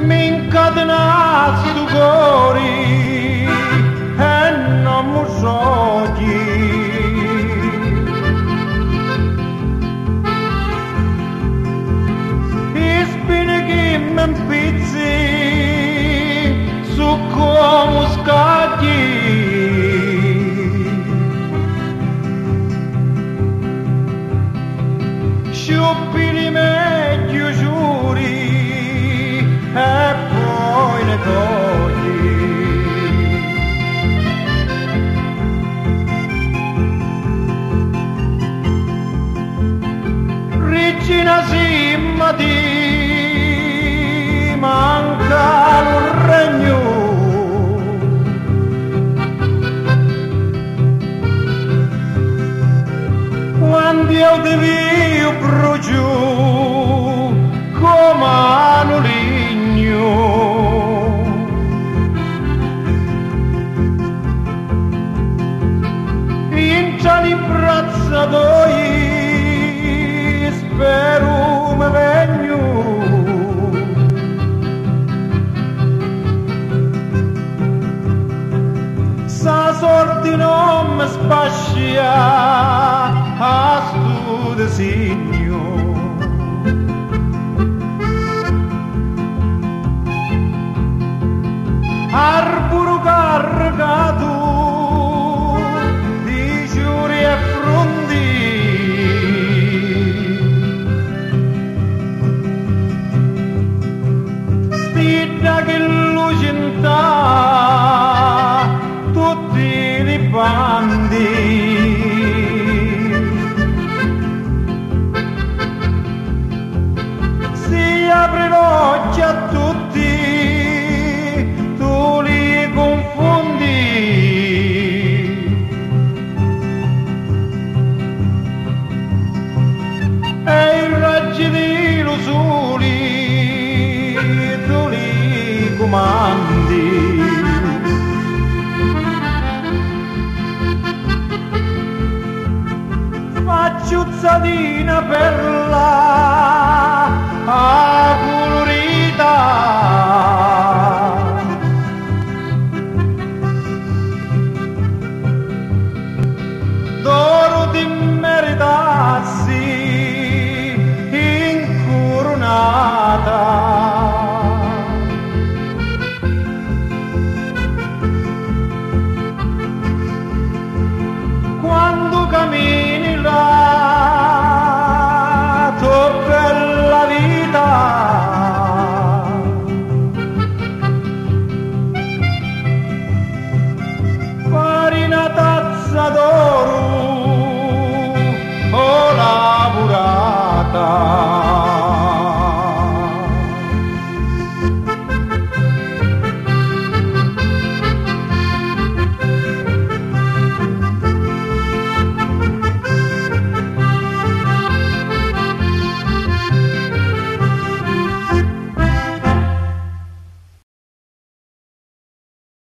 mi incatena stu cori e non mi sciogli. I spine che mi impizzi su come scagli. Sciuppi meglio giuri e poi ne togli. Regina Simmati manca un regno. Quando io ti vi brucio come un ligno, in tali brazzatoi spero mi vengo. Sa sorte non mi spascia a stu designo. Arburo cargato di giuri e frundi, stida che lucinta tutti i bandi. Si apre l'occhio a tutti, tu li confondi. E i raggi di lusuri tu li comandi. Facciuzzatina perla